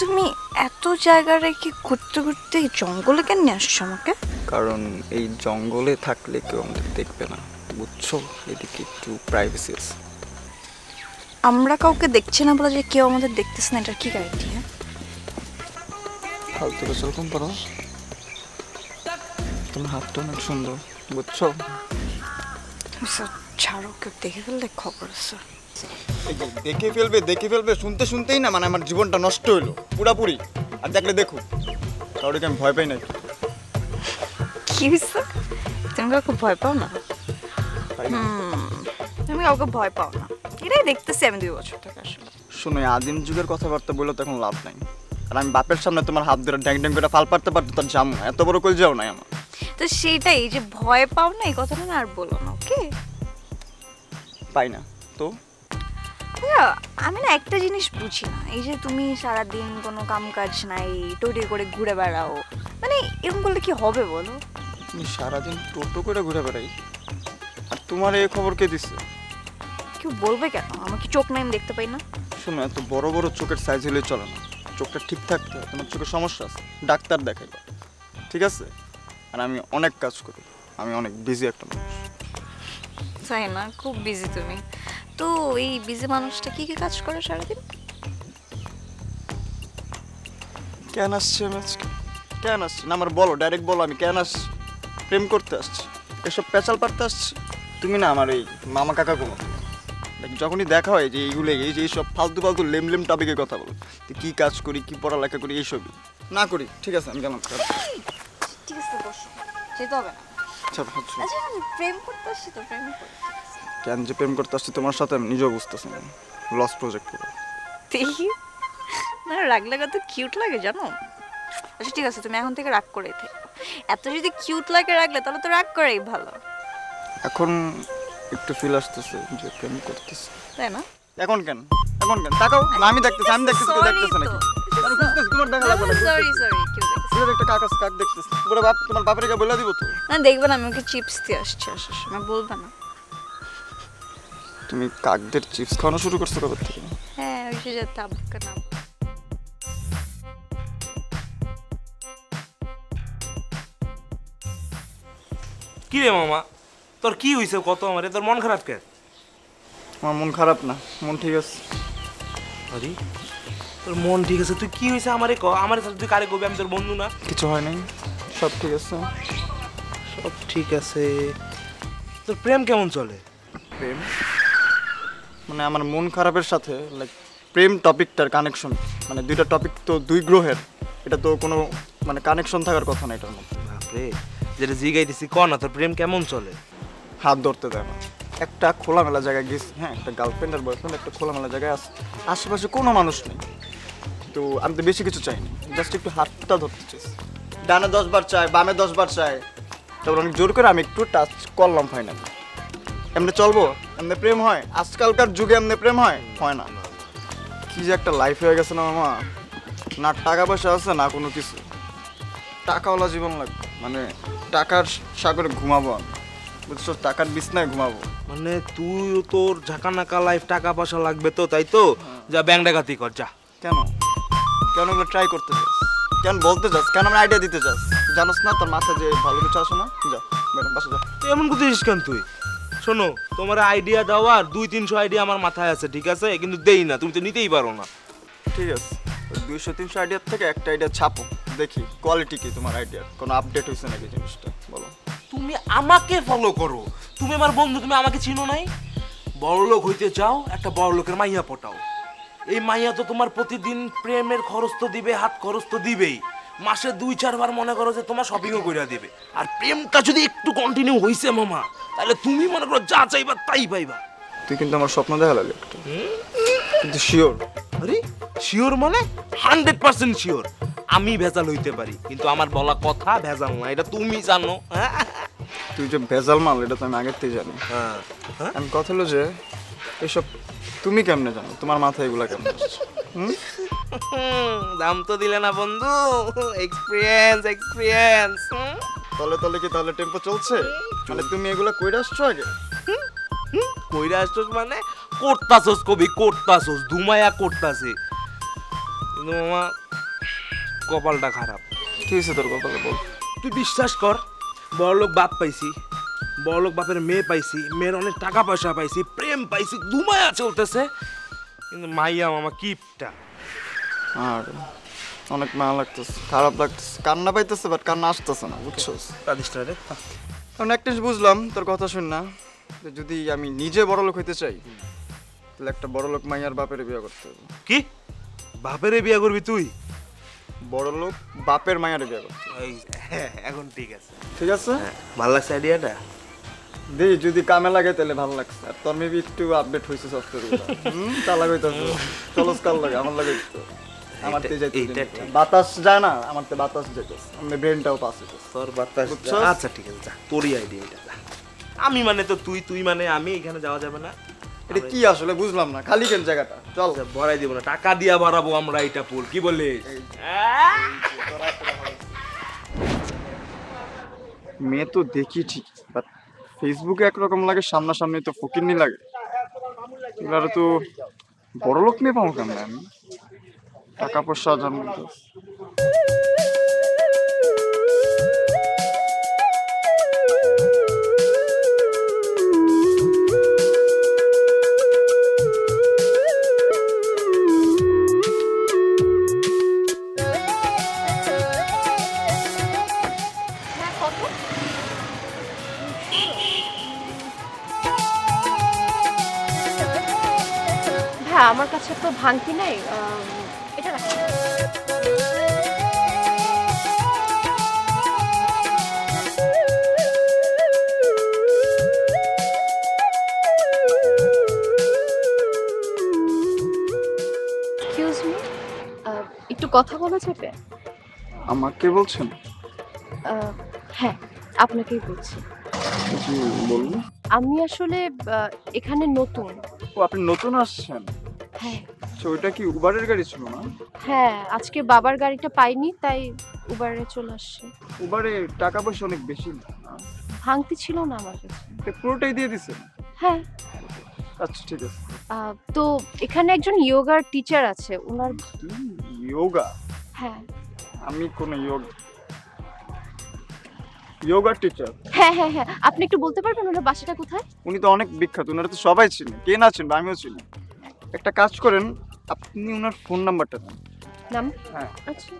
তুমি এত জায়গা রেখে ঘুরতে ঘুরতে জঙ্গলে কেন নিয়ে আসছো আমাকে? কারণ এই জঙ্গলে থাকলে কেউ আমাদের দেখবে না, বুঝছো? এদিকে একটু প্রাইভেসি আছে। আমরা কাউকে দেখছি না বলে যে কেউ আমাদের দেখতেছে না, এটার কি গ্যারান্টি? ফালতু বেশ এরকম করো, তোমার হাতটা অনেক সুন্দর, বুঝছো? ছাড়ো, কেউ দেখে ফেললে খবর আছে। দেখে ফেলবে শুনতে শুনতেই না মানে আমার জীবনটা নষ্ট হইলো পুরাপুরি। আর দেখলে দেখো, কাউকে আমি ভয় পাই না। কি হয়েছে? তুমি কাউকে ভয় পাও না? তুমি কাউকে ভয় পাও না, এটাই দেখতেছি আমি 2 বছর থেকে। আসলে শোনো, আদিম যুগের কথাবার্তা বললে তো এখন লাভ নাই। আর আমি বাপের সামনে তোমার হাত ধরে ড্যাং ড্যাং করে ফাল পারতে পারতো, তার জাম না, এত বড় কই যাও নাই আমার। তো সেটাই, যে ভয় পাও না এই কথাটা না আর বলো না, ওকে? পাই না তো। আমি না একটা জিনিস বুঝি না, এই যে তুমি সারাদিন কোনো কাম কাজ নাই, টোটো করে ঘুরে বেড়াও, মানে এরকম করলে কি হবে বলো? তুমি সারাদিন টোটো করে ঘুরে বেড়াই, আর তোমার এই খবর কে দিচ্ছে? কেউ বলবে কেন? আমার কি চোখ নাই, আমি দেখতে পাই না? শোনো, এত বড় বড় চোখের সাইজ হলে চলে না, চোখটা ঠিক থাকতে হয়। তোমার চোখের সমস্যা আছে, ডাক্তার দেখাইবা, ঠিক আছে? আর আমি অনেক কাজ করি, আমি অনেক বিজি একটা মানুষ। তাই না? খুব বিজি তুমি। তো এই বিজি মানুষটা কি কি কাজ করে সারাদিন? কেন আসছি আমি আজকে? কেন আসছি না আমার বলো, ডাইরেক্ট বলো আমি কেন আসছি। প্রেম করতে আসছি, এসব পেঁচাল পারতে আসছি? তুমি না আমার এই মামা কাকা কোনো, যখনই দেখা হয় যে এইগুলো এই যে এইসব ফালতু ফালতু লেম লেম টপিকের কথা বলো, কি কাজ করি, কি পড়ালেখা করি, এইসবই না করি। ঠিক আছে, আমি কেন? ঠিক আছে, বসো, যেতে হবে না। আচ্ছা, আমি প্রেম করতে আসছি তো, প্রেম করতে। কেন যে প্রেম করতে আসছি তোমার সাথে আমি নিজেও বুঝতেছি না। লস প্রজেক্ট পুরো। দেখি না, রাগ লাগা তো কিউট লাগে জানো। আচ্ছা ঠিক আছে, তুমি এখন থেকে রাগ করেই থেকো। এত যদি কিউট লাগে রাখলে, তাহলে তো রাগ করাই ভালো। এখন একটু ফিল আসতেছে যে প্রেম করতেছে, তাই না? এখন কেন? এখন কেন? তাকাও না, আমি দেখতেছি, আমি দেখতেছি, কেউ দেখতেছে নাকি? আমি খুঁজতেছি, তোমার দেখা লাগবে না। সরি সরি, কেউ দেখতেছে পুরো একটা কাক আছে, কাক দেখতেছি। পুরো বাপ, তোমার বাপের কে বলে দিব তো? না, দেখবে না, আমি ওকে চিপস দিয়ে আসছি, আসার সময় বলবে না। তুমি কাকদের চিপস খাওয়ানো শুরু করছো কবে থেকে? হ্যাঁ, ওই যে যেতে আব্বুকে না। কি রে মামা, তোর কি হইছে কত? আমারে তোর মন খারাপ কে? আমার মন খারাপ না, মন ঠিক আছে। আরে তোর মন ঠিক আছে, তুই কি হইছে আমারে ক। আমারে সাথে তুই কারে কবি? আমি তোর বন্ধু না? কিছু হয় নাই, সব ঠিক আছে। সব ঠিক আছে। তোর প্রেম কেমন চলে? প্রেম মানে আমার মন খারাপের সাথে লাইক প্রেম টপিকটার কানেকশন, মানে দুইটা টপিক তো দুই গ্রহের, এটা তো কোনো মানে কানেকশন থাকার কথা না এটার মধ্যে। বাপরে, যেটা জিগাইতেছি ক না, তোর প্রেম কেমন চলে? হাত ধরতে দেয় না। একটা খোলামেলা জায়গায় গেছি, হ্যাঁ, একটা গার্লফ্রেন্ড আর বয়ফ্রেন্ড একটা খোলামেলা জায়গায় আছে, আশেপাশে কোনো মানুষ নেই, তো আমি তো বেশি কিছু চাইনি, জাস্ট একটু হাতটা ধরতে চাইছি। ডানে 10 বার চাই, বামে 10 বার চাই, তারপর অনেক জোর করে আমি একটু টাচ করলাম। ফাইনালি এমনি চলবো? এমনি প্রেম হয়? আজকালকার যুগে এমনি প্রেম হয়? হয় না। কি যে একটা লাইফ হয়ে গেছে না মামা, না টাকা পয়সা আছে না কোনো কিছু, টাকাওয়ালা জীবন লাগবে, মানে টাকার সাগরে ঘুমাবো আমি, বুঝছো? টাকার বিছনায় ঘুমাবো। মানে তুই তোর ঝাঁকানাকা লাইফ, টাকা পয়সা লাগবে তো, তাই তো যা ব্যাংক ডাকাতি কর যা। কেন? কেন ট্রাই করতে চাস? কেন বলতে চাস? কেন আমার আইডিয়া দিতে চাস? জানোস না তোর মাথায় যে ভালো কিছু আসে না? যা ম্যাডাম, বাসা যা। এমন করতেছিস কেন তুই? শোনো, তোমার আইডিয়া দেওয়ার 200-300 আইডিয়া আমার মাথায় আছে, ঠিক আছে, কিন্তু দেই না, তুমি তো নিতেই পারো না। ঠিক আছে, 200-300 আইডিয়ার থেকে একটা আইডিয়া ছাপো, দেখি কোয়ালিটি কি তোমার আইডিয়ার, কোনো আপডেট হয়েছে নাকি জিনিসটা বলো। তুমি আমাকে ফলো করো, তুমি আমার বন্ধু, তুমি আমাকে চিনো নাই? বড়লোক হইতে চাও, একটা বড়লোকের মাইয়া পটাও। এই মাইয়া তো তোমার প্রতিদিন প্রেমের খরচ তো দিবে, হাত খরচ তো দিবেই, মাসে 2-4 বার মনে করো যে তোমার শপিংও কইরা দিবে। আর প্রেমটা যদি একটু কন্টিনিউ হইছে মামা, তাহলে তুমি মনে করো যা চাইবা তাই পাইবা। তুই কিন্তু আমার স্বপ্ন দেখা লাগে একটু, কিন্তু শিওর? আরে শিওর মানে 100% শিওর। আমি ভেজাল হইতে পারি, কিন্তু আমার বলা কথা ভেজাল না, এটা তুমি জানো। তুই যে ভেজাল মাল এটা তো আমি আগের থেকে জানি। আমি কথা হলো যে এসব তুমি কেমনে জানো? তোমার মাথায় এগুলা কেমনে আসছে? দাম তো দিলে না বন্ধু, এক্সপেরিয়েন্স এক্সপেরিয়েন্স। তলে তলে কি তাহলে টেম্পো চলছে? মানে তুমি এগুলা কইরা আসছো আগে? কইরা আসছস মানে করতাছস, কবি করতাছস, ধুমায়া করতাছে। কিন্তু মামা কপালটা খারাপ। কি হয়েছে তোর কপালে বল? তুই বিশ্বাস কর, বড়লোক বাপ পাইছি, বড়লোক বাপের মেয়ে পাইছি, মেয়ের অনেক টাকা পয়সা পাইছি, প্রেম পাইছি, দুমায়া চলতেছে, কিন্তু মাইয়া মামা কিপটা। আর অনেক মায়া লাগতেছে, খারাপ লাগতেছে, কান্না পাইতেছে, বাট কান্না আসতেছে না, বুঝছস? কাঁদিসটা রে। কারণ একটা জিনিস বুঝলাম তোর কথা শুন না, যে যদি আমি নিজে বড়লোক হইতে চাই তাহলে একটা বড়লোক মাইয়ার বাপের বিয়ে করতে হবে। কি বাপেরে বিয়া করবি তুই? বড়লোক বাপের মাইয়ার বিয়ে করতে হবে। হ্যাঁ, এখন ঠিক আছে, ঠিক আছে, ভালো লাগছে আইডিয়াটা। দে যদি কামে লাগে তাহলে ভালো লাগছে। আর তোর মেবি একটু আপডেট হয়েছে সফটওয়্যার গুলো, চালা কইতাছে চলস কাল লাগে, আমার লাগে একটু, আমার তে যাইতে বাতাস যায় না, আমার তে বাতাস যাইতেছে, আমার ব্রেনটাও পাস হইতেছে। তোর বাতাস। আচ্ছা ঠিক আছে, যা, তোরই আইডিয়া এটা। আমি মানে তো তুই, তুই মানে আমি, এখানে যাওয়া যাবে না। এটা কি আসলে বুঝলাম না, খালি কেন জায়গাটা? চল ভরাই দিব না, টাকা দিয়া ভরাবো আমরা এটা পুল, কি বলিস? মেয়ে তো দেখি ঠিক, বাট ফেসবুকে একরকম লাগে, সামনাসামনি তো ফকিরনি লাগে। এগুলো তো বড়লোক মেয়ে পাবো কেমন আমি? টাকা পয়সা জানবো তো। হ্যাঁ, আমার কাছে তো ভাঙতি নাই, এটা রাখো। এক্সকিউজ মি, একটু কথা বলা যাবে? আমাকে বলছেন? হ্যাঁ, আপনাকেই বলছি। জি বলুন। আমি আসলে এখানে নতুন। ও, আপনি নতুন আসছেন? হ্যাঁ আচ্ছা, ওইটা কি উবারের গাড়ি ছিল না? হ্যাঁ, আজকে বাবার গাড়িটা পাইনি, তাই উবারে চলে আসছে। উবারে টাকা পয়সা অনেক বেশি না? ভাঙতি ছিল না আমার কাছে। তো পুরোটাই দিয়ে দিছেন? হ্যাঁ। আচ্ছা ঠিক আছে। তো এখানে একজন যোগার টিচার আছে, ওনার। যোগা? হ্যাঁ আমি কোন যোগা টিচার? হ্যাঁ হ্যাঁ হ্যাঁ, আপনি একটু বলতে পারবেন ওনার বাসাটা কোথায়? উনি তো অনেক বিখ্যাত, ওনারা তো সবাই চিনে, কে না চিনবে, আমিও চিনি। একটা কাজ করেন, আপনি ওনার ফোন নাম্বারটা দেন। নাম? হ্যাঁ। আচ্ছা।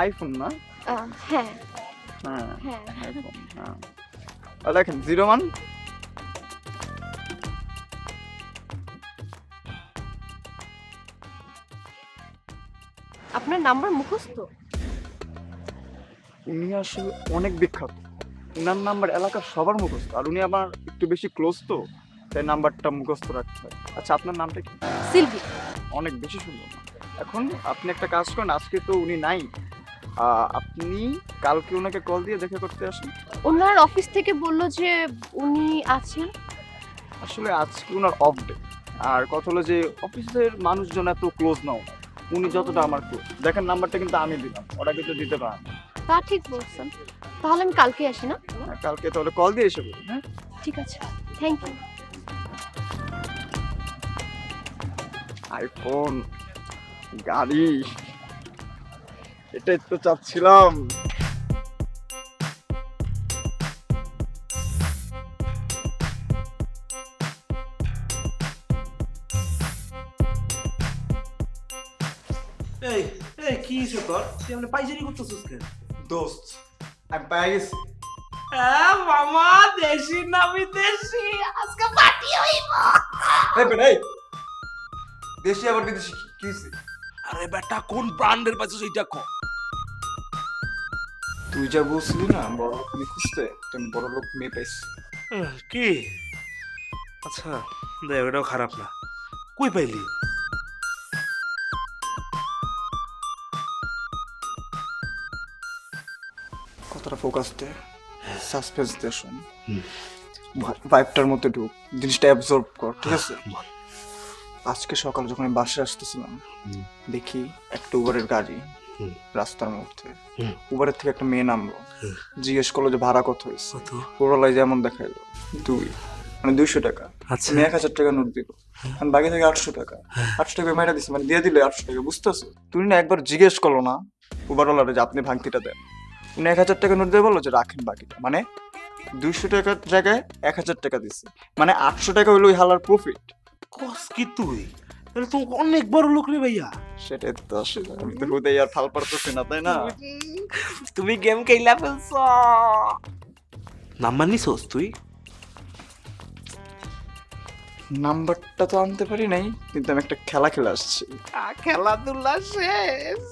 আইফোন না? হ্যাঁ হ্যাঁ হ্যাঁ। আইফোন, হ্যাঁ। আর দেখেন 01। আপনার নাম্বার মুখস্থ? উনি আসলে অনেক বিখ্যাত, উনার নাম্বার এলাকার সবার মুখস্থ, আর উনি আমার একটু বেশি ক্লোজ তো, তাই নাম্বারটা মুখস্থ রাখতে হয়। আচ্ছা, আপনার নামটা কি? সিলভি। অনেক বেশি সুন্দর। এখন আপনি একটা কাজ করেন, আজকে তো উনি নাই, আপনি কালকে ওনাকে কল দিয়ে দেখা করতে আসেন। ওনার অফিস থেকে বললো যে উনি আছেন। আসলে আজকে ওনার অফ ডে, আর কথা হলো যে অফিসের মানুষজন এত ক্লোজ নাও, উনি যতটা আমার ক্লোজ। দেখেন নাম্বারটা কিন্তু আমি দিলাম, ওরা কিন্তু দিতে পারে না। তা ঠিক বলছেন, তাহলে আমি কালকে আসি না? কালকে তাহলে কল দিয়ে এসে বলুন। হ্যাঁ ঠিক আছে, থ্যাংক ইউ। আইফোন, গাড়ি, এটাই তো চাচ্ছিলাম। এই এই কি হইছে তোর? তুই মানে পাইজারি করতেছিস কেন? দোস্ত, আমি পাই গেছি। মামা, দেশি না বিদেশি, আজকে পার্টি হইব। এই বেটাই, দেশি আবার বিদেশি কি হইছে? আরে বেটা, কোন ব্র্যান্ডের পাইছিস এইটা কো? তুই যা বলছিলি না বড় লোক মেয়ে খুঁজতে, আমি বড় লোক মেয়ে পাইছি। কি? আচ্ছা দেখ, এটাও খারাপ না। কই পাইলি? কতটা ফোকাস দে, সাসপেন্স দে, শোন, ভাইবটার মধ্যে ঢুক, জিনিসটা অ্যাবজর্ব কর, ঠিক আছে? আজকে সকাল যখন আমি বাসে আসতেছিলাম, দেখি একটা উবারের গাড়ি রাস্তার মধ্যে, উবারের থেকে একটা মেয়ে নামলো, জিজ্ঞেস করলো যে ভাড়া কত হয়েছে। পুরোলাই যেমন দেখাইলো 2 মানে 200 টাকা। আচ্ছা। 1000 টাকা নোট দিল। আর বাকি থেকে 800 টাকা। 800 টাকা মাইরা দিছে, মানে দিয়ে দিলে 800 টাকা, বুঝতেছো? তুমি না একবার জিজ্ঞেস করলো না উবারওয়ালারে যে আপনি ভাঙতিটা দেন, উনি 1000 টাকা নোট দিয়ে বললো যে রাখেন বাকিটা, মানে 200 টাকার জায়গায় 1000 টাকা দিচ্ছে, মানে 800 টাকা হইলো ওই হালার প্রফিট। কস কি তুই, তাহলে তো অনেক বড় লোক রে ভাইয়া। সেটাই তো আসলে আমি তো হুদাই আর ফাল পারতেছি না, তাই না? তুমি গেম খেলা ফেলছ। নাম্বার নিছস তুই? নাম্বারটা তো আনতে পারি নাই, কিন্তু আমি একটা খেলা খেলে আসছি। খেলাধুলা শেষ।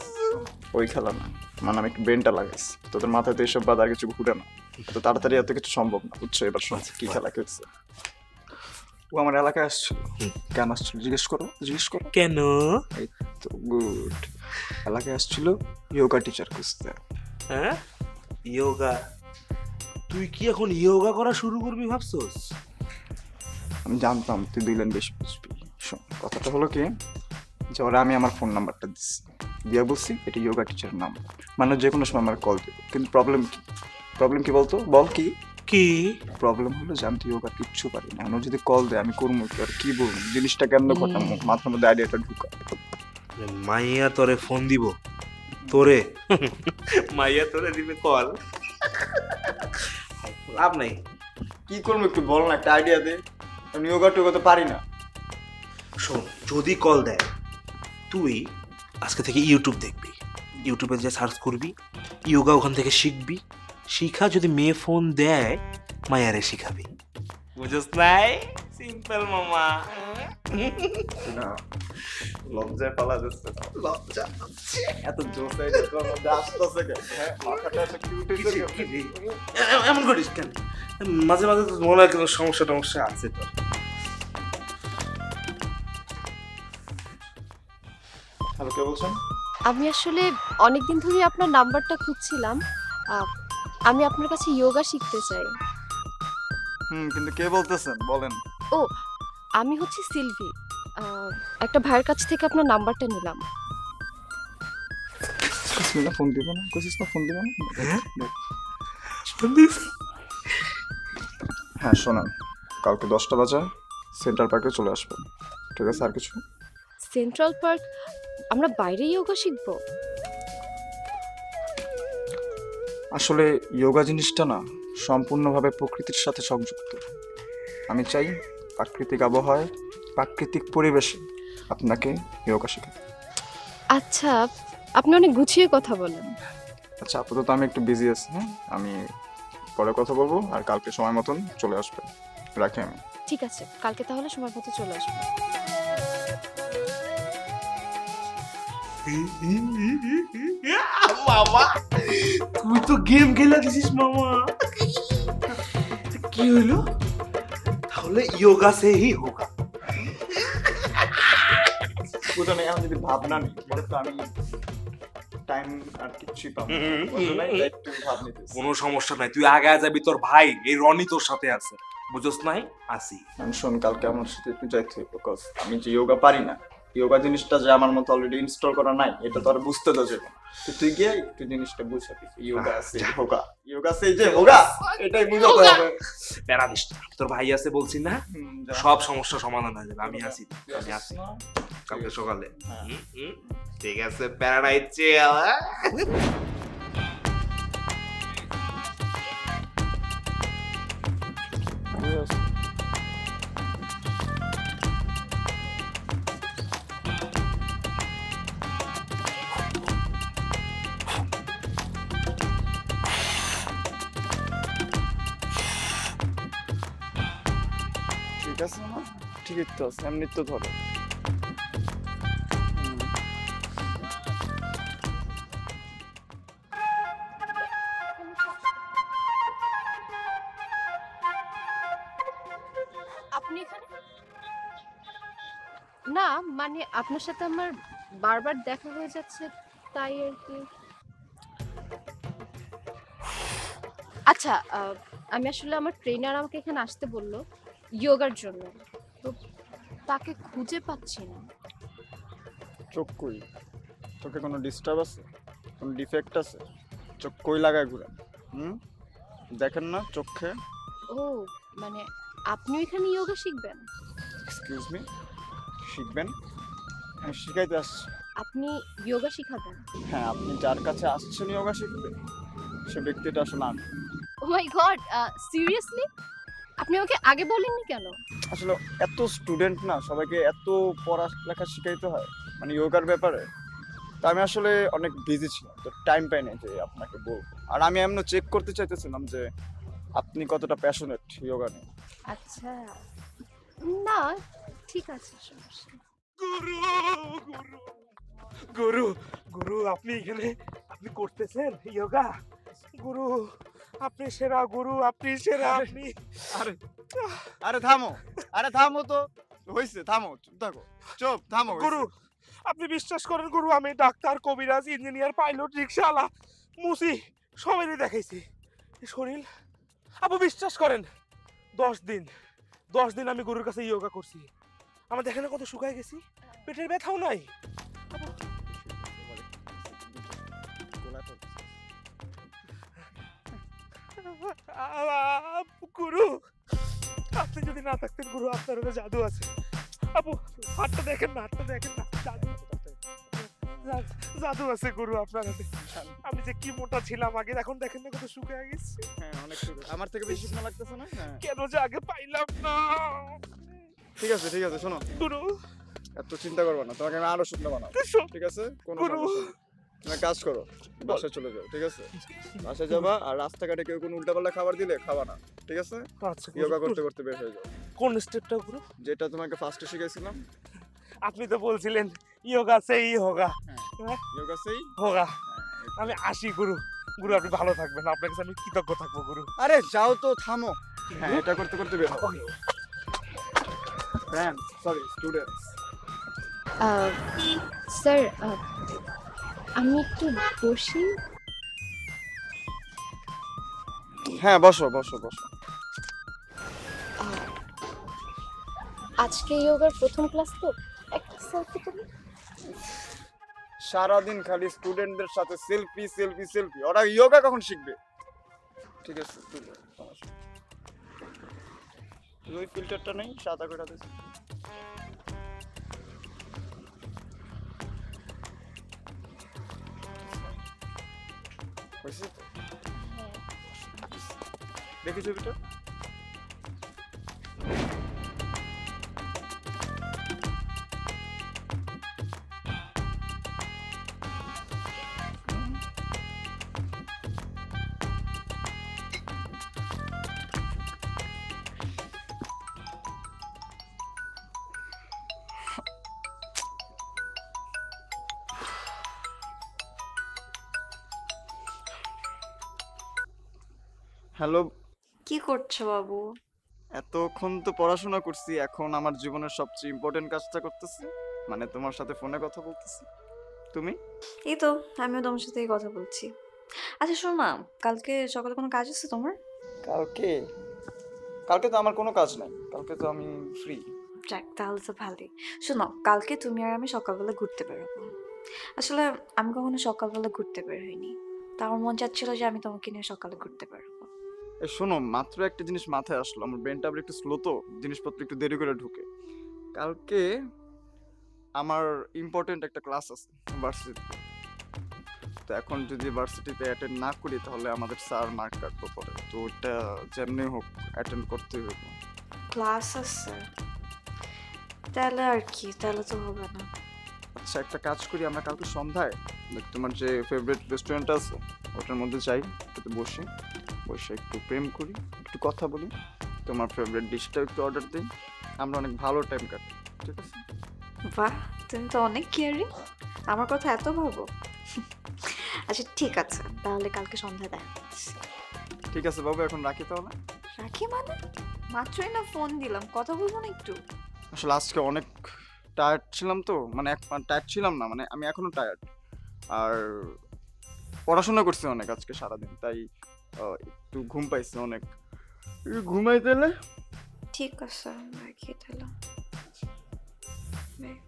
ওই খেলা না, মানে আমি একটু ব্রেনটা লাগাইছি, তোদের মাথায় তো এসব বাদ আর কিছু ঘুরে না, এত তাড়াতাড়ি এত কিছু সম্ভব না, বুঝছো? এবার শোন কি খেলা খেলছে। ও আমার এলাকায় আসছিল। কেন আসছিল জিজ্ঞেস করো। কেন? এই তো গুড। এলাকায় আসছিল যোগা টিচার খুঁজতে। হ্যাঁ, ইয়োগা? তুই কি এখন ইয়োগা করা শুরু করবি ভাবছস? আমি জানতাম তুই 2 লাইন বেশি বুঝবি। শোন, কথাটা হলো কি, যে ওরা আমি আমার ফোন নাম্বারটা দিচ্ছি, দিয়া বলছি এটা যোগা টিচার নাম্বার, মানে যে কোনো সময় আমার কল দেবো। কিন্তু প্রবলেম কি বলতো? বল কি কি প্রবলেম? হলো যে আমি তো যোগা কিচ্ছু পারি না, ও যদি কল দেয় আমি করবো কি, আর কি বলবো, জিনিসটা কেমন ঘটাবো, মাথার মধ্যে আইডিয়াটা ঢুকা। মাইয়া তোরে ফোন দিব? তোরে মাইয়া তোরে দিবে কল? লাভ নাই। কি করবো একটু বল না, একটা আইডিয়া দে। আমি যোগা টোগা তো পারি না। শোন, যদি কল দেয় তুই আজকে থেকে ইউটিউব দেখবি, ইউটিউবে যে সার্চ করবি, ইয়োগা ওখান থেকে শিখবি, শিখা যদি মেয়ে ফোন দেয় মায়ারে শিখাবি। বুঝছ নাই? সিম্পল মামা। না, লজ্জায় পালা যাচ্ছে না। লজ্জা এত জোশ আইডিয়া তোর মধ্যে আসতেছে কেন? হ্যাঁ, মাথাটা এত কিউট হইছে কেন? এমন করিস কেন? মাঝে মাঝে তো মনে হয় কোনো সমস্যা টমস্যা আছে তোর। হ্যালো, কে বলছেন? আমি আসলে অনেকদিন ধরে আপনার নাম্বারটা খুঁজছিলাম। আমি আপনার কাছে যোগা শিখতে চাই। কিন্তু কে বলতেছেন বলেন। ও, আমি হচ্ছে সিলভি। একটা ভাইয়ের কাছ থেকে আপনার নাম্বারটা নিলাম। ফোন দিব না, কোশিস না ফোন দিব না। হ্যাঁ শোনান, কালকে 10টা বাজে সেন্ট্রাল পার্কে চলে আসবেন, ঠিক আছে? আর কিছু? Central park? আমরা বাইরে যোগা শিখবো? আসলে যোগা জিনিসটা না সম্পূর্ণভাবে প্রকৃতির সাথে সংযুক্ত। আমি চাই প্রাকৃতিক আবহাওয়ায়, প্রাকৃতিক পরিবেশে আপনাকে যোগা শেখাতে। আচ্ছা, আপনি অনেক গুছিয়ে কথা বলেন। আচ্ছা, আপাতত আমি একটু বিজি আছি, হ্যাঁ আমি পরে কথা বলবো, আর কালকে সময় মতন চলে আসবেন। রাখি আমি। ঠিক আছে, কালকে তাহলে সময় মতো চলে আসবো। মামা, তুই তো গেম খেলা দিছিস মামা। কি হইলো? তাহলে ইয়োগা সে হি হোগা। বুঝো না, এখন যদি ভাবনা নেই পরে তো আমি টাইম আর কিছুই পাবো না। বুঝো না, এটা একটু ভাব নিতেছি। কোনো সমস্যা নাই, তুই আগে যাবি, তোর ভাই এই রনি তোর সাথে আছে, বুঝছ নাই? আসি। আমি শোন, কালকে আমার সাথে একটু যাইতে হবে, বিকজ আমি যে যোগা পারি না, যোগা জিনিসটা যে আমার মতো অলরেডি ইনস্টল করা নাই, এটা তো আর বুঝতে তো যাবে না। তো তুই গিয়ে একটু জিনিসটা বুঝাবি, যোগা আছে হোগা, যোগা আছে যে হোগা, এটাই বুঝাতে হবে। প্যারা দিস না, তোর ভাই আছে বলছি না, যা। সব সমস্যা সমাধান হয়ে যাবে। আমি আসি, আমি আসি না? কালকে সকালে। হ্যাঁ। ঠিক আছে, প্যারা ইচ্ছে। Yes. ঠিক আছে না? ঠিকই তো আছে, এমনি তো ধরো। আপনি এখানে? না, মানে আপনার সাথে আমার বারবার দেখা হয়ে যাচ্ছে, তাই আর কি। আচ্ছা, আমি আসলে আমার ট্রেনার আমাকে এখানে আসতে বললো যোগার জন্য, তো তাকে খুঁজে পাচ্ছি না। চোখ কই? চোখে কোনো ডিস্টার্ব আছে, কোনো ডিফেক্ট আছে? চোখ কই লাগায় ঘুরেন? দেখেন না চোখে? ও, মানে আপনি এখানে যোগা শিখবেন? এক্সকিউজ মি, শিখবেন, আমি শিখাইতে আসছি। আপনি যোগা শিখাবেন? হ্যাঁ, আপনি যার কাছে আসছেন যোগা শিখতে সে ব্যক্তিটা আসলে আমি। ও মাই গড, সিরিয়াসলি? আপনি আমাকে আগে বলেননি কেন? আসলে এত স্টুডেন্ট না, সবাইকে এত পড়ালেখা শিখাইতে হয় মানে যোগার ব্যাপারে। তো আমি আসলে অনেক বিজি ছিলাম, তো টাইম পাই নাই যে আপনাকে বলবো। আর আমি এমন চেক করতে চাইতেছিলাম যে আপনি কতটা প্যাশনেট যোগা নিয়ে। আচ্ছা, না ঠিক আছে, সমস্যা নেই। গুরু গুরু গুরু গুরু, আপনি এখানে আপনি করতেছেন যোগা? গুরু আপনি সেরা, গুরু আপনি সেরা, আপনি। আরে আরে থামো, আরে থামো তো, হইছে থামো, চুপ থাকো, চুপ থামো গুরু আপনি বিশ্বাস করেন গুরু, আমি ডাক্তার, কবিরাজ, ইঞ্জিনিয়ার, পাইলট, রিক্সাওয়ালা, মুসি সবাই দেখাইছি, এই শরীর। আপু বিশ্বাস করেন, 10 দিন আমি গুরুর কাছে যোগা করছি, আমার দেখেন না কত শুকায় গেছি, পেটের ব্যথাও নাই। গুরু আপনি যদি না থাকতেন গুরু, আপনার ওটা জাদু আছে। আপু হাতটা দেখেন না, হাতটা দেখেন না, জাদু জাদু আছে গুরু আপনার হাতে। আমি যে কি মোটা ছিলাম আগে, এখন দেখেন না কত শুকিয়ে গেছি। হ্যাঁ অনেক সুন্দর, আমার থেকে বেশি শুকনো লাগতেছে না? হ্যাঁ কেন যে আগে পাইলাম না। ঠিক আছে ঠিক আছে, শোনো, গুরু এত চিন্তা করবে না, তোমাকে আমি আরো শুকনো বানাবো, ঠিক আছে? কোনো গুরু। সমস্যা নেই। তুমি এক কাজ করো, বাসায় চলে যাও, ঠিক আছে? বাসায় যাবা, আর রাস্তাঘাটে কেউ কোনো উল্টাপাল্টা খাবার দিলে খাবা না, ঠিক আছে? আচ্ছা যোগা গুরু, করতে করতে বের হয়ে যাও। কোন স্টেপটা গুরু? যেটা তোমাকে ফার্স্টে শিখাইছিলাম। আপনি তো বলছিলেন যোগা সেই হোগা, যোগা সেই হোগা। আমি আসি গুরু, গুরু আপনি ভালো থাকবেন, আপনার কাছে আমি কৃতজ্ঞ থাকবো গুরু। আরে যাও তো, থামো। হ্যাঁ এটা করতে করতে বের হও। Friend, sorry students. স্যার, আমি একটু বসি। হ্যাঁ বসো বসো বসো। আজকে যোগার প্রথম ক্লাস তো, একটা সেলফি তুলি। সারাদিন খালি স্টুডেন্টদের সাথে সেলফি সেলফি সেলফি, ওরা যোগা কখন শিখবে? ঠিক আছে তুলো, সমস্যা নেই। ওই ফিল্টারটা নেই, সাদা করে দিয়েছি। হয়েছে তো? দেখি ছবিটা। হ্যালো। কি করছো বাবু? এতক্ষণ তো পড়াশোনা করছি, এখন আমার জীবনের সবচেয়ে ইম্পর্টেন্ট কাজটা করতেছি, মানে তোমার সাথে ফোনে কথা বলতেছি। তুমি? এই তো আমিও তোমার সাথে কথা বলছি। আচ্ছা শোনো না, কালকে সকালে কোনো কাজ আছে তোমার? কালকে? কালকে তো আমার কোনো কাজ নাই, কালকে তো আমি ফ্রি। যাক তাহলে তো ভালোই। শোনো, কালকে তুমি আর আমি সকালবেলা ঘুরতে বেরোবো। আসলে আমি কখনো সকালবেলা ঘুরতে বের হইনি, তা আমার মন চাচ্ছিল যে আমি তোমাকে নিয়ে সকালে ঘুরতে বেরোবো। এই শোনো, মাত্র একটা জিনিস মাথায় আসলো, আমার ব্রেনটা আবার একটু স্লো তো, জিনিসপত্র একটু দেরি করে ঢুকে। কালকে আমার ইম্পর্টেন্ট একটা ক্লাস আছে ভার্সিটিতে, তো এখন যদি ভার্সিটিতে অ্যাটেন্ড না করি তাহলে আমাদের স্যার মার্ক কাটবো পরে, তো ওটা যেমনি হোক অ্যাটেন্ড করতে হবে। ক্লাস আছে তাহলে আর কি, তাহলে তো হবে না। আচ্ছা একটা কাজ করি, আমরা কালকে সন্ধ্যায় দেখ তোমার যে ফেভারিট রেস্টুরেন্ট আছে ওটার মধ্যে যাই, একটু বসে বসে একটু প্রেম করি, একটু কথা বলি, তোমার ফেভারিট ডিশটা একটু অর্ডার দিই, আমরা অনেক ভালো টাইম কাটাই, ঠিক আছে? বাহ, তুমি তো অনেক কেয়ারিং, আমার কথা এত ভাবো। আচ্ছা ঠিক আছে, তাহলে কালকে সন্ধ্যায় দেখা করছি। ঠিক আছে বাবু, এখন রাখি তাহলে। রাখি মানে? মাত্রই না ফোন দিলাম, কথা বলবো না একটু? আসলে আজকে অনেক টায়ার্ড ছিলাম তো, মানে টায়ার্ড ছিলাম না, মানে আমি এখনো টায়ার্ড, আর পড়াশোনা করছি অনেক আজকে সারাদিন, তাই একটু ঘুম পাইছি অনেক, ঘুমাই তাহলে। ঠিক আছে রাখি তাহলে। Bye.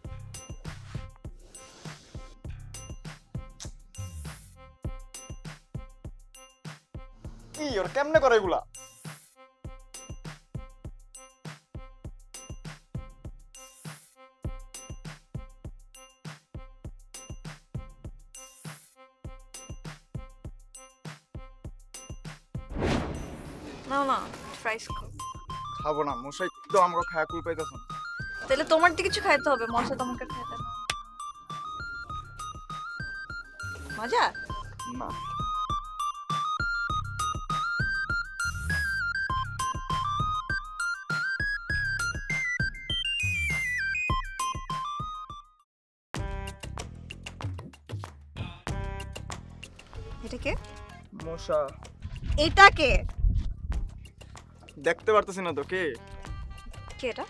কি ওর কেমনে করে এগুলা? না না, ফ্রাইস খাও। খাবো না, মশাই তো আমরা খায়া কুল পাইতেছ না। তাহলে তোমার তো কিছু খাইতে হবে, মশা তোমাকে খাইতে না। মজা? না এটা কে? মশা এটা কে? দেখতে পারতেছি না তো কে। কে এটা?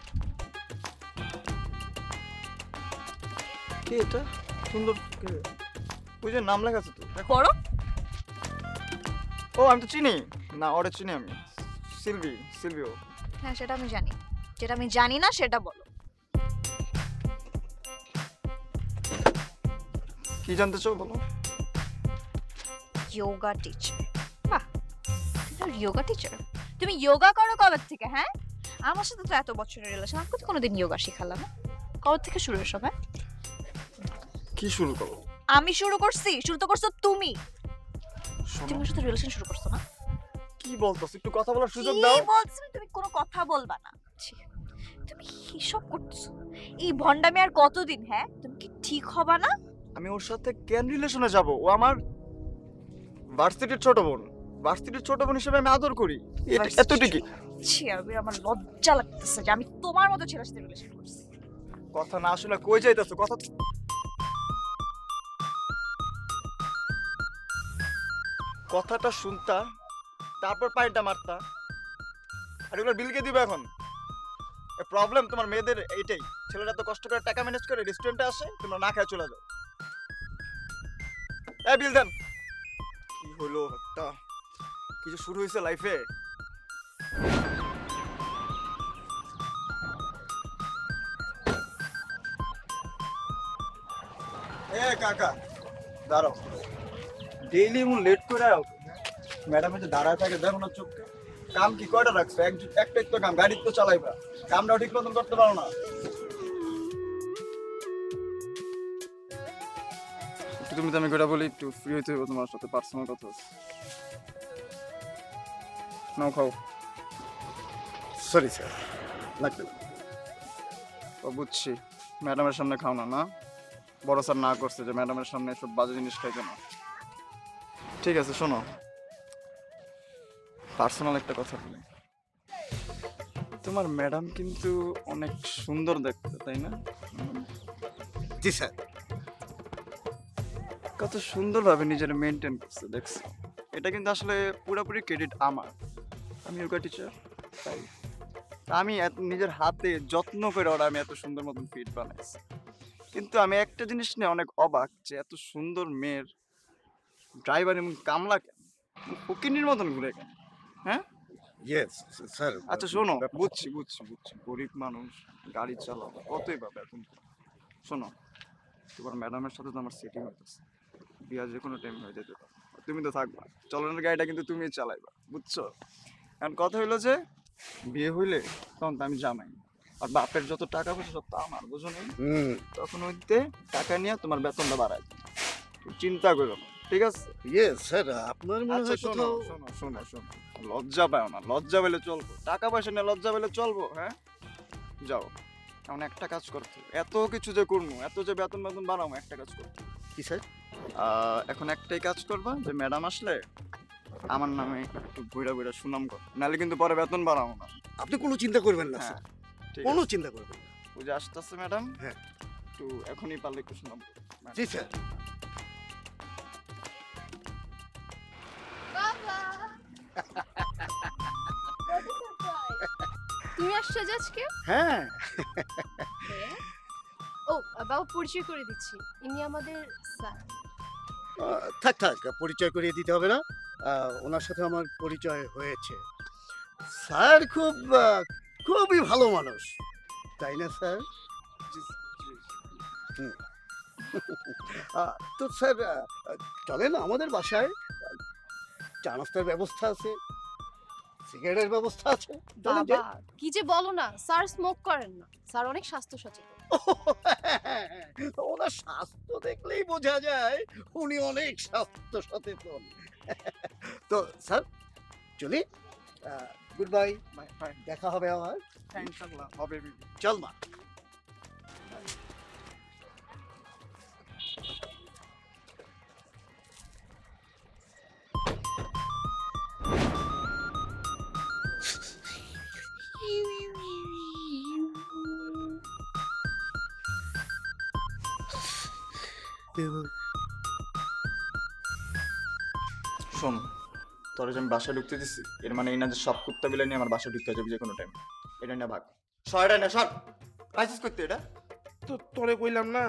কে এটা? সুন্দর কে? ওই যে নাম লেখা আছে তো। বড়? ও আমি তো চিনি না, ওরে চিনি আমি। সিলভিও। হ্যাঁ সেটা আমি জানি, যেটা আমি জানি না সেটা বলো। কি জানতে চাও বলো। যোগা টিচার। বাহ, তুমি যোগা টিচার? তুমি যোগা করো কবে থেকে? হ্যাঁ, আমার সাথে তো এত বছরের রিলেশন, আমি তো কোনোদিন যোগা শিখালাম না। কবে থেকে শুরু এসব? হ্যাঁ, কি শুরু করো? আমি শুরু করছি? শুরু তো করছো তুমি। শোনো, তুমি আমার সাথে রিলেশন শুরু করছো না? কি বলতেছ? একটু কথা বলার সুযোগ কি দাও। বলছো? তুমি কোনো কথা বলবা না। ছি, তুমি হিসব করতেছো? এই ভন্ডামি আর কতদিন? হ্যাঁ, তুমি কি ঠিক হবা না? আমি ওর সাথে কেন রিলেশনে যাব? ও আমার ভার্সিটির ছোট বোন। ভার্সিটির ছোট বোন হিসেবে আমি আদর করি, এতটুকুই। ছি, আমার লজ্জা লাগতেছে যে আমি তোমার মতো ছেলের সাথে রিলেশন করছি। কথা না শুনে কই যাইতেছো? কথা কথাটা শুনতা, তারপর পাইটা মারতা। আর এগুলো বিলকে দিবে এখন। প্রবলেম তোমার মেয়েদের এইটাই, ছেলেরা তো কষ্ট করে টাকা ম্যানেজ করে রেস্টুরেন্টে আসে, তোমরা না খায় চলে যাও। এই বিল দেন। কি হলো একটা, কিছু শুরু হয়েছে লাইফে? এ কাকা দাঁড়াও, ডেইলি এমন লেট করে আও। ম্যাডাম যে দাঁড়ায় থাকে দেখো না চোখকে। কাম কি কয়টা রাখছো? একটাই তো কাম, গাড়ি তো চালাইবা, কামটাও ঠিক মতন করতে পারো না। একটু তুমি তো আমি কয়টা বলি, একটু ফ্রি হইতে হবে, তোমার সাথে পার্সোনাল কথা আছে। নাও খাও। সরি স্যার, লাগবে না। ও বুঝছি, ম্যাডামের সামনে খাও না। না, বড় স্যার না করছে যে ম্যাডামের সামনে সব বাজে জিনিস খাইতে না। ঠিক আছে শোনো, পার্সোনাল একটা কথা বলি। তোমার ম্যাডাম কিন্তু অনেক সুন্দর দেখতে, তাই না? জি স্যার। কত সুন্দরভাবে নিজের মেনটেন করছে দেখছো। এটা কিন্তু আসলে পুরোপুরি ক্রেডিট আমার। আমি যোগা টিচার, তাই আমি নিজের হাতে যত্ন করে ওরা আমি এত সুন্দর মতন ফিট বানাইছি। কিন্তু আমি একটা জিনিস নিয়ে অনেক অবাক, যে এত সুন্দর মেয়ের ড্রাইভার এমন কামলা কেন, ফকিনির মতন ঘুরে কেন? হ্যাঁ ইয়েস স্যার। আচ্ছা শোনো, বুঝছি গরিব মানুষ, গাড়ি চালাও, কতই পাবে এখন। শোনো, তোমার ম্যাডামের সাথে তো আমার সেটিং হইতেছে, বিয়া যে কোনো টাইম হয়ে যেতে পারে। তুমি তো থাকবা, চলনের গাড়িটা কিন্তু তুমিই চালাইবা, বুঝছো? এখন কথা হইলো যে বিয়ে হইলে তখন তো আমি জামাই, আর বাপের যত টাকা পয়সা সব তো আমার, বুঝো নি? তখন হইতে টাকা নিয়ে তোমার বেতনটা বাড়াই, চিন্তা করো না, ঠিক আছে? ইয়েস স্যার, আপনার মনে আচ্ছা হয় শোনো কোথাও শোনো শোনো শোনো, লজ্জা পাও না, লজ্জা পেলে চলবো? টাকা পয়সা নিয়ে লজ্জা পেলে চলবো? হ্যাঁ, যাও। এখন একটা কাজ করতে হবে, এত কিছু যে করবো, এত যে বেতন বাড়াবো, একটা কাজ করতে হবে। কি স্যার? এখন একটাই কাজ করবা, যে ম্যাডাম আসলে আমার নামে একটু বইরা সুনাম কর, নাহলে কিন্তু পরে বেতন বাড়াবো না। আপনি কোনো চিন্তা করবেন না হ্যাঁ, স্যার, ঠিক কোনো আছে। চিন্তা করবেন না। ওই যে আসতেছে ম্যাডাম, হ্যাঁ। একটু এখনই পারলে একটু সুনাম করো। জি স্যার। তুমি আসছো যে আজকে? হ্যাঁ, ও বাবা, পরিচয় করে দিচ্ছি, ইনি আমাদের স্যার। থাক থাক, পরিচয় করিয়ে দিতে হবে না। ওনার সাথে আমার পরিচয় হয়েছে। স্যার খুবই ভালো মানুষ, তাই না স্যার? তো স্যার চলেন আমাদের বাসায়, চা নাস্তার ব্যবস্থা আছে, সিগারেটের ব্যবস্থা আছে। চলেন যে। বাবা কি যে বলো না, স্যার স্মোক করেন না, স্যার অনেক স্বাস্থ্য সচেতন। ওনার স্বাস্থ্য দেখলেই বোঝা যায় উনি অনেক স্বাস্থ্য সচেতন। তো স্যার চলি, গুড বাই, বাই বাই। দেখা হবে আমার। ইনশাআল্লাহ হবে। চল মা। শোন, তোর যে আমি বাসায় ঢুকতে দিচ্ছি এর মানে এই না যে সব কুত্তা বিলাই নিয়ে আমার বাসায় ঢুকতে যাবে যে কোনো টাইম। এটা না ভাগ শয়টা না সর পাইছিস করতে এটা। তো তোরে কইলাম না,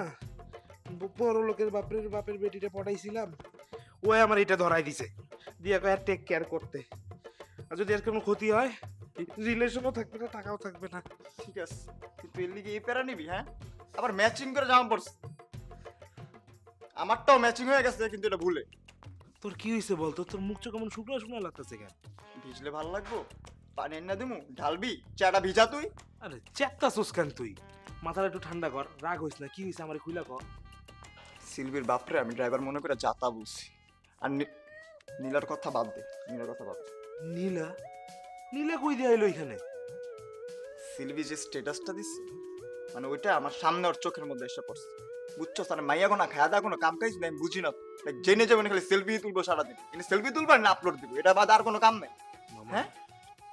বড় লোকের বাপের বেটিটা পটাইছিলাম, ও আমার এটা ধরাই দিছে, দিয়া কয় টেক কেয়ার করতে, আর যদি আর কোনো ক্ষতি হয় রিলেশনও থাকবে না, টাকাও থাকবে না। ঠিক আছে, কিন্তু এর লিগে এই প্যারা নিবি? হ্যাঁ, আবার ম্যাচিং করে জামা পড়ছে। আমারটাও ম্যাচিং হয়ে গেছে কিন্তু এটা ভুলে। তোর কি হয়েছে বলতো? তোর মুখ চোখ কেমন শুকনো শুকনো লাগতেছে কেন? ভিজলে ভালো লাগবো? পানি এনে দিমু, ঢালবি, চাটা ভিজা তুই। আরে চেপ্তা কেন তুই? মাথাটা একটু ঠান্ডা কর, রাগ হইস না, কি হয়েছে আমার খুইলা কর। সিলভির বাপরে আমি ড্রাইভার মনে করে যাতা বুঝছি। আর নীলার কথা বাদ দে, নীলার কথা বাদ দে। নীলা? নীলা কই দিয়ে আইলো এখানে? সিলভি যে স্ট্যাটাসটা দিচ্ছে মানে ওইটা আমার সামনে ওর চোখের মধ্যে এসে পড়ছে, বুঝছো? মানে মাইয়া গোনা খায়া দা কোনো কাম কাজ নেই, আমি বুঝি না। জেনে যাবেন খালি সেলফি তুলবো সারাদিন, কিন্তু সেলফি তুলবো আর না আপলোড দিব, এটা বাদ আর কোনো কাম নেই। হ্যাঁ,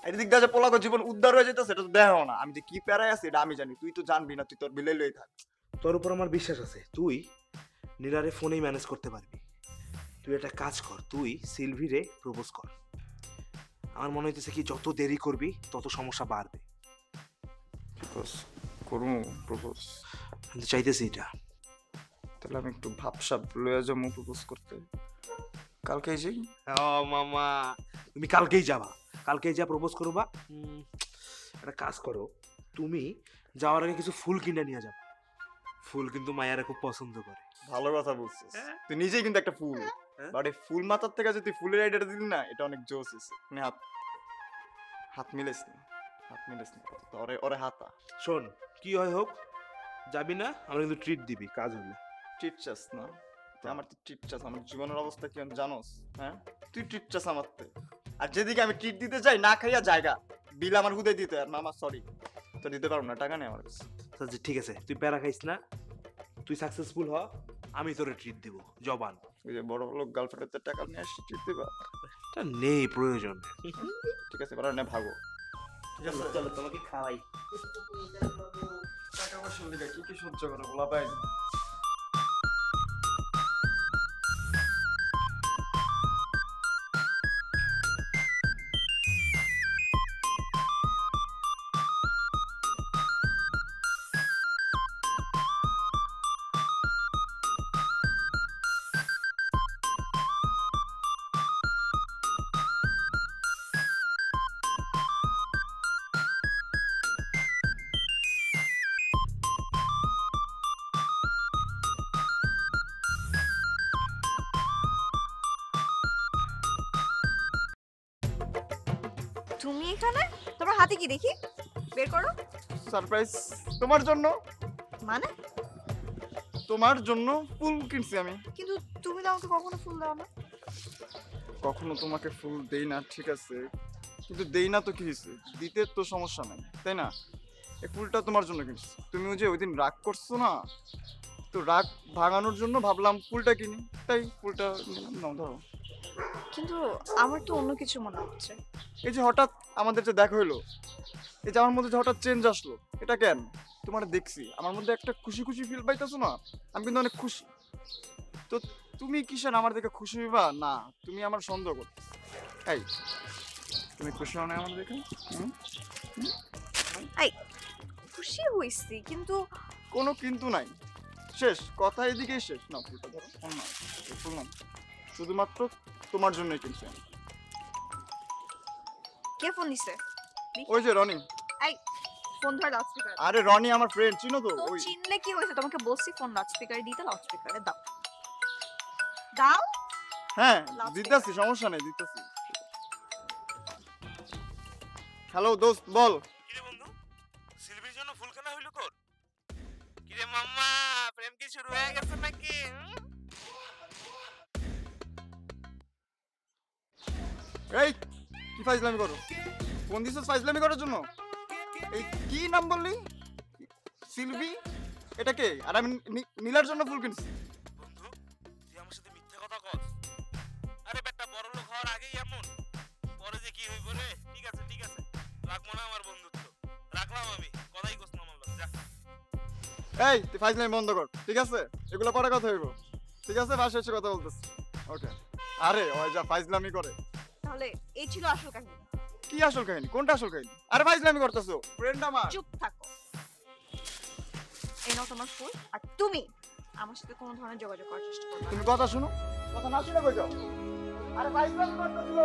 এদিক দিয়ে যে পোলাগো জীবন উদ্ধার হয়ে যেত সেটা তো দেখো না। আমি যে কি প্যারায় আছি এটা আমি জানি, তুই তো জানবি না, তুই তোর বিলে লই থাক। তোর উপর আমার বিশ্বাস আছে, তুই নীলারে ফোনেই ম্যানেজ করতে পারবি। তুই একটা কাজ কর, তুই সিলভিরে প্রপোজ কর। আমার মনে হইতেছে কি যত দেরি করবি তত সমস্যা বাড়বে। প্রপোজ করবো? প্রপোজ আমি তো চাইতেছি এটা। তাহলে আমি একটু ভাবসাব লয়ে যাবো প্রপোজ করতে। কালকে যাই? ও মামা, তুমি কালকেই যাবা, কালকেই যা প্রপোজ করবা। একটা কাজ করো, তুমি যাওয়ার আগে কিছু ফুল কিনে নিয়ে যাবে। ফুল কিন্তু মায়ারা খুব পছন্দ করে। ভালো কথা বলছিস, তুই নিজেই কিন্তু একটা ফুল। বাট এই ফুল মাথার থেকে যদি ফুলের আইডিয়াটা দিলি না, এটা অনেক জোস হয়েছে। মানে হাত হাত মিলেস না, হাত মিলেস না, ওরে ওরে হাতা। শোন, কি হয় হোক, যাবি না? আমরা কিন্তু ট্রিট দিবি কাজ হলে। ট্রিট চাস না? তুই আমার তো ট্রিট চাস। আমার জীবনের অবস্থা কি আমি জানোস? হ্যাঁ, তুই ট্রিট চাস আমার তে। আর যেদিকে আমি ট্রিট দিতে যাই না খাইয়া জায়গা বিল আমার হুদে দিতে, আর মামা সরি তো দিতে পারবো না, টাকা নেই আমার কাছে। আচ্ছা ঠিক আছে, তুই প্যারা খাইস না, তুই সাকসেসফুল হ, আমি তোরে ট্রিট দিব জবান। ওই যে বড় লোক গার্লফ্রেন্ডের টাকা নিয়ে আসছি ট্রিট দিবা? এটা নেই প্রয়োজন। ঠিক আছে, বড় না ভাগো। ঠিক আছে, চলো তোমাকে খাওয়াই। টাকা পয়সার লিগা কি কি সহ্য করে বলা পাই। তুমি এখানে? তোমার হাতে কি দেখি? বের করো। সারপ্রাইজ তোমার জন্য। মানে? তোমার জন্য ফুল কিনছি আমি। কিন্তু তুমি তো আমাকে কখনো ফুল দাও না। কখনো তোমাকে ফুল দেই না, ঠিক আছে, কিন্তু দেই না তো কি হয়েছে, দিতে তো সমস্যা নাই, তাই না? এই ফুলটা তোমার জন্য কিনছি। তুমি ওই যে ওই দিন রাগ করছো না, তো রাগ ভাঙানোর জন্য ভাবলাম ফুলটা কিনি, তাই ফুলটা নিলাম। নাও ধরো। কিন্তু আমার তো অন্য কিছু মনে হচ্ছে। এই যে হঠাৎ আমাদের যে দেখা হইলো, এই যে আমার মধ্যে যে হঠাৎ চেঞ্জ আসলো, এটা কেন? তোমার দেখছি আমার মধ্যে একটা খুশি খুশি ফিল পাইতেছো না, আমি কিন্তু অনেক খুশি। তো তুমি কিসের আমার দেখে খুশি হইবা না? তুমি আমার সন্দেহ করতে। এই তুমি খুশি হও না আমার দেখে? এই খুশি হইছি, কিন্তু কোনো কিন্তু নাই, শেষ কথা এদিকেই শেষ। না ফুলটা ধরো, অন্য ফুল না, শুধুমাত্র তোমার জন্যই কিনছি আমি। কে ফোন দিছে? ওই যে রনি। এই ফোন ধর লাউডস্পিকার। আরে রনি আমার ফ্রেন্ড, চিনো তো? তো ওই চিনলে কি হয়েছে? তোমাকে বলছি ফোন লাউডস্পিকারে দিতে, লাউডস্পিকারে দাও। দাও। হ্যাঁ Loudspeaker. দিতেছি, সমস্যা নেই, দিতেছি। হ্যালো দোস্ত, বল। কিরে বন্ধু, সিলভির জন্য ফুল কেনা হইলো তোর? কিরে মাম্মা, প্রেম কি শুরু হয়ে গেছে নাকি? এই কি ফাইজলামি করো? ফোন দিছিস ফাইজলামি করার জন্য? এই কি নাম বললি? সিলভি? এটা কে? আর আমি নীলার জন্য ফুল কিনছি। বন্ধু তুই আমার সাথে মিথ্যা কথা কস? আরে বেটা বড় লোক হওয়ার আগেই এমন, পরে যে কি হইব রে। ঠিক আছে ঠিক আছে, রাখবো না আমার বন্ধুত্ব, রাখলাম আমি, কথাই কস না আমার লগে, যা। এই তুই ফাইজলামি বন্ধ কর, ঠিক আছে? এগুলো পরে কথা হইব, ঠিক আছে? বাসে এসে কথা বলতেছি। ওকে। আরে ওই যা ফাইজলামি করে। তাহলে এই ছিল আসল কাহিনী। কি আসল কাহিনী? কোনটা আসল কাহিনী? আরে ফাইজলামি করতেছো, ফ্রেন্ড আমার। চুপ থাকো। এই নাও তোমার ফুল, আর তুমি আমার সাথে কোনো ধরনের যোগাযোগ করার চেষ্টা করবে না। তুমি কথা শুনো, কথা না শুনে কই যাও? আরে ফাইজলামি করতেছো।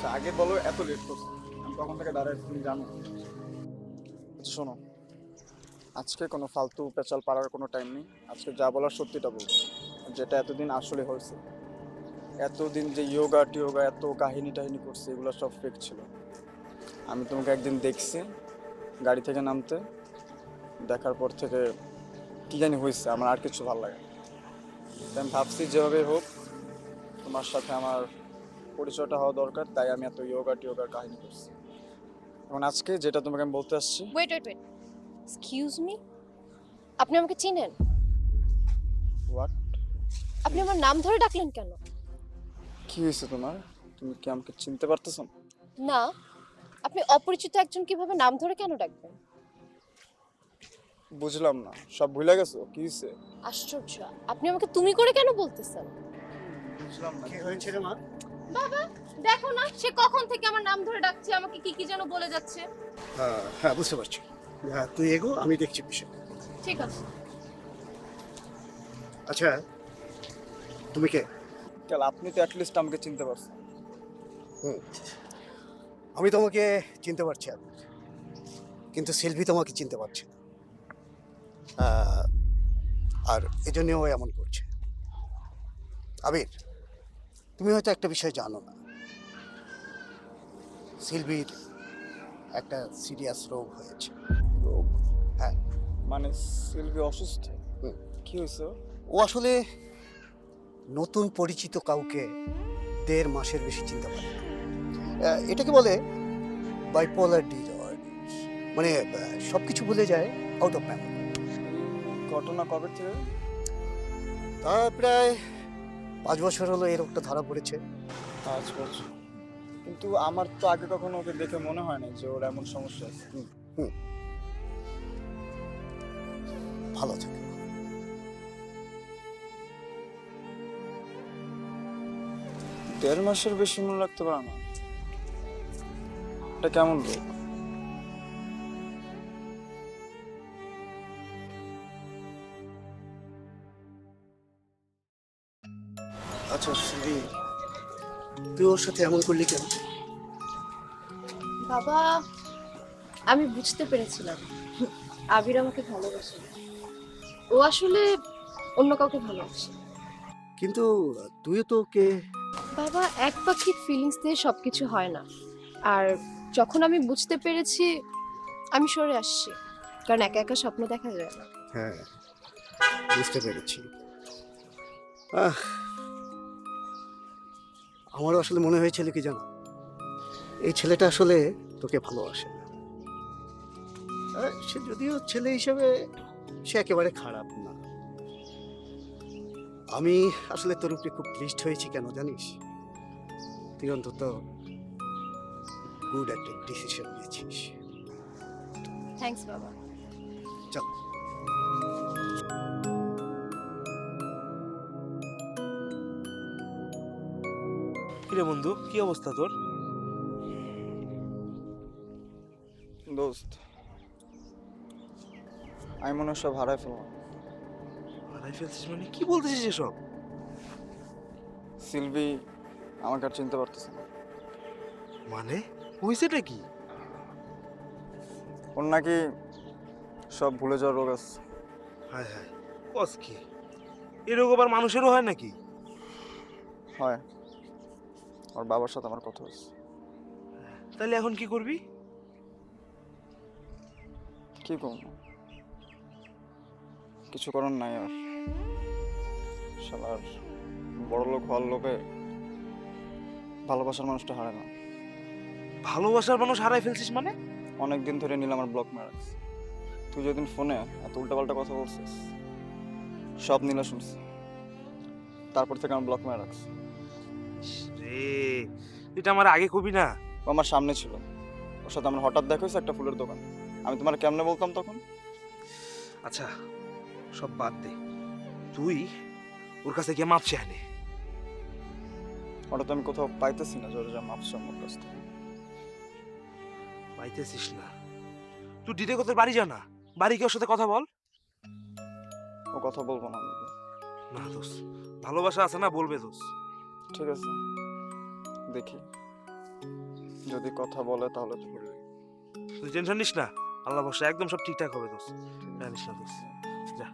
আচ্ছা আগে বলো এত লেট করছো, আমি কখন থেকে দাঁড়ায় আছি তুমি জানো? আচ্ছা শোনো, আজকে কোনো ফালতু পেঁচাল পাড়ার কোনো টাইম নেই। আজকে যা বলার সত্যিটা বলবো, যেটা এতদিন আসলে হয়েছে। এতদিন যে ইয়োগা টিয়োগা এত কাহিনী টাহিনী করছে, এগুলো সব ফেক ছিল। আমি তোমাকে একদিন দেখছি গাড়ি থেকে নামতে, দেখার পর থেকে কি জানি হয়েছে, আমার আর কিছু ভালো লাগে না। তাই আমি ভাবছি যেভাবে হোক তোমার সাথে আমার পরিচয়টা হওয়া দরকার, তাই আমি এত ইয়োগা টিয়োগার কাহিনী করছি। এখন আজকে যেটা তোমাকে আমি বলতে আসছি। Wait wait wait, excuse me, আপনি আমাকে চিনেন? হোয়াট? আপনি আমার নাম ধরে ডাকলেন কেন? কি হয়েছে তোমার? তুমি কি আমাকে চিনতে পারতেছো না? না, আপনি অপরিচিত একজন কিভাবে নাম ধরে কেন ডাকবেন? বুঝলাম না, সব ভুলে গেছো? কি হয়েছে? আশ্চর্য, আপনি আমাকে তুমি করে কেন বলতেছেন? বুঝলাম না কি হয়েছে রে মা? বাবা দেখো না, সে কখন থেকে আমার নাম ধরে ডাকছে, আমাকে কি কি যেন বলে যাচ্ছে। হ্যাঁ বুঝতে পারছি। তুই এগো, আমি দেখছি বিষয়। ঠিক আছে। আচ্ছা তুমি কে? কাল আপনি তো অ্যাটলিস্ট আমাকে চিনতে পারছেন। আমি তোমাকে চিনতে পারছি আবির, কিন্তু সেলভি তোমাকে চিনতে পারছে না। আর এজন্য ও এমন করছে। আবির, তুমি হয়তো একটা বিষয় জানো না, সেলভির একটা সিরিয়াস রোগ হয়েছে। রোগ? হ্যাঁ। মানে সিলভি অসুস্থ? হুম। কি হয়েছে? ও আসলে নতুন পরিচিত কাউকে 1.5 মাসের বেশি চিনতে পারে না। এটাকে বলে বাইপোলার ডিসঅর্ডার, মানে সবকিছু ভুলে যায়, আউট অফ মেমোরি। ঘটনা কবে থেকে? তা প্রায় 5 বছর হলো এই রোগটা ধরা পড়েছে। 5 বছর? কিন্তু আমার তো আগে কখনো ওকে দেখে মনে হয় না যে ওর এমন সমস্যা আছে। ভালো থাকে। 1.5 মাসের বেশি মনে রাখতে পারে না? এটা কেমন রোগ? আচ্ছা শ্রী, তুই ওর সাথে এমন করলি কেন? বাবা আমি বুঝতে পেরেছিলাম আবির আমাকে ভালোবাসে না। ও আসলে অন্য কাউকে ভালোবাসে। কিন্তু তুইও তো ওকে। বাবা এক পাখির ফিলিংস দিয়ে সবকিছু হয় না, আর যখন আমি বুঝতে পেরেছি আমি সরে আসছি, কারণ একা একা স্বপ্ন দেখা যায় না। হ্যাঁ বুঝতে পেরেছি। আমারও আসলে মনে হয়েছিল কি জানো, এই ছেলেটা আসলে তোকে ভালোবাসে না। সে যদিও ছেলে হিসেবে সে একেবারে খারাপ না। আমি আসলে তোর উপরে খুব প্লিজড হয়েছি, কেন জানিস? তুই অন্তত গুড একটা ডিসিশন নিয়েছিস। থ্যাঙ্কস বাবা। চল। কিরে বন্ধু, কি অবস্থা তোর? দোস্ত, আমি মনে হয় সব হারাই ফেললাম। হারাই ফেলছিস মানে? কি বলতেছিস এসব? সিলভি আমাকে আর চিনতে পারতেছে না। মানে হয়েছেটা কি? ওর নাকি সব ভুলে যাওয়ার রোগ আছে। হায় হায়, কস কি? এরকম আবার মানুষেরও হয় নাকি? হয়, ওর বাবার সাথে আমার কথা হয়েছে। তাহলে এখন কি করবি? কি করবো, কিছু করার নাই আর। শালার বড় লোক হওয়ার লোভে ভালোবাসার মানুষটা হারায় না। ভালোবাসার মানুষ হারাই ফেলছিস মানে? অনেকদিন ধরে নীল আমার ব্লক মেরে রাখছে। তুই যেদিন ফোনে এত উল্টাপাল্টা কথা বলছিস, সব নীলা শুনছে। তারপর থেকে আমার ব্লক মেরে রাখছে। রে, এটা আমার আগে কবি না? ও আমার সামনে ছিল, ওর সাথে আমার হঠাৎ দেখা হয়েছে একটা ফুলের দোকান। আমি তোমার কেমনে বলতাম তখন? আচ্ছা, সব বাদ দে, তুই ওর কাছে গিয়ে মাপ চেয়ে নে। ওটা তো আমি কোথাও পাইতেছি না, জোরে যা মাপছে আমার কাছ থেকে। পাইতেছিস না? তুই ডিটে তোর বাড়ি যা না, বাড়ি গিয়ে ওর সাথে কথা বল। ও কথা বলবো না আমি। না দোষ, ভালোবাসা আছে না, বলবে দোষ। ঠিক আছে, দেখি যদি কথা বলে তাহলে তো বলবি। তুই টেনশন নিস না, আল্লাহ ভরসা, একদম সব ঠিকঠাক হবে দোষ। জানিস না দোষ, যা।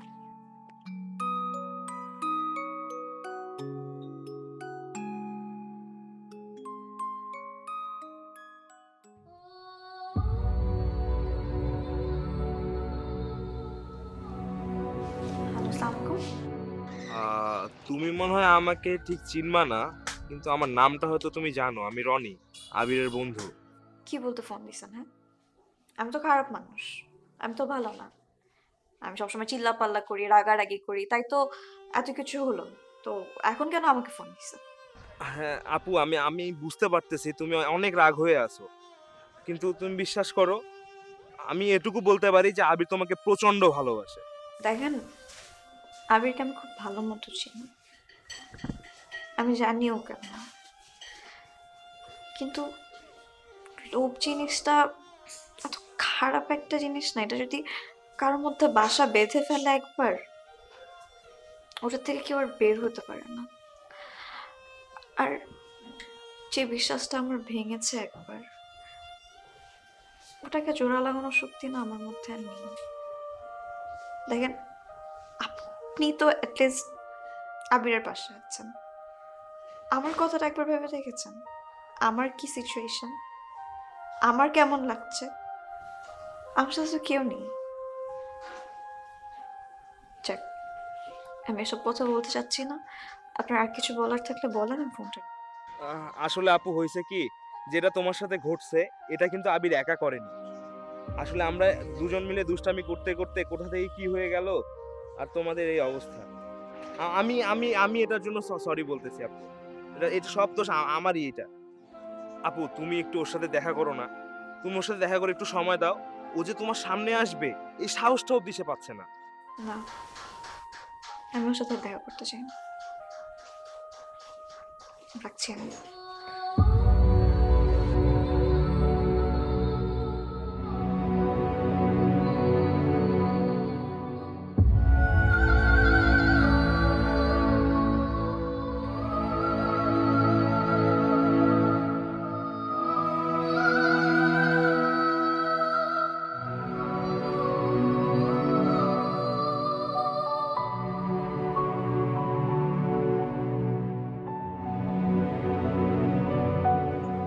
হ্যালো, আসসালামু আলাইকুম। তুমি মনে হয় আমাকে ঠিক চিনবা না, কিন্তু আমার নামটা হয়তো তুমি জানো। আমি রনি, আবিরের বন্ধু। কি বলতে ফোন দিছেন? হ্যাঁ, আমি তো খারাপ মানুষ, আমি তো ভালো না। আমি সবসময় চিল্লা পাল্লা করি, রাগারাগি করি, তাই তো এত কিছু হলো। তো এখন কেন আমাকে ফোন দিছেন? হ্যাঁ আপু, আমি আমি বুঝতে পারতেছি তুমি অনেক রাগ হয়ে আছো, কিন্তু তুমি বিশ্বাস করো, আমি এটুকু বলতে পারি যে আবির তোমাকে প্রচন্ড ভালোবাসে। দেখেন, আবিরকে আমি খুব ভালো মতো চিনি, আমি জানিও কেন। কিন্তু লোভ জিনিসটা এত খারাপ একটা জিনিস না। এটা যদি কারোর মধ্যে বাসা বেঁধে ফেলে একবার, ওটার থেকে কেউ আর বের হতে পারে না। আর যে বিশ্বাসটা আমার ভেঙেছে একবার, ওটাকে জোড়া লাগানোর শক্তি না আমার মধ্যে আর নেই। দেখেন, আপনি তো অ্যাটলিস্ট আবিরের পাশে আছেন, আমার কথাটা একবার ভেবে দেখেছেন? আমার কি সিচুয়েশন, আমার কেমন লাগছে? আমার সাথে তো কেউ নেই। যাক, আমি এসব কথা বলতে চাচ্ছি না। আপনার আর কিছু বলার থাকলে বলেন, আমি ফোনটা। আসলে আপু হয়েছে কি, যেটা তোমার সাথে ঘটছে এটা কিন্তু আবির একা করেনি। আসলে আমরা দুজন মিলে দুষ্টামি করতে করতে কোথা থেকে কি হয়ে গেল, আর তোমাদের এই অবস্থা। আমি আমি আমি এটার জন্য সরি বলতেছি আপু। এটা সব দোষ আমারই এটা। আপু তুমি একটু ওর সাথে দেখা করো না, তুমি ওর সাথে দেখা করে একটু সময় দাও। ও যে তোমার সামনে আসবে এই সাহসটা অব্দি সে পাচ্ছে না। না, আমি ওর সাথে দেখা করতে চাই না। রাখছি আমি।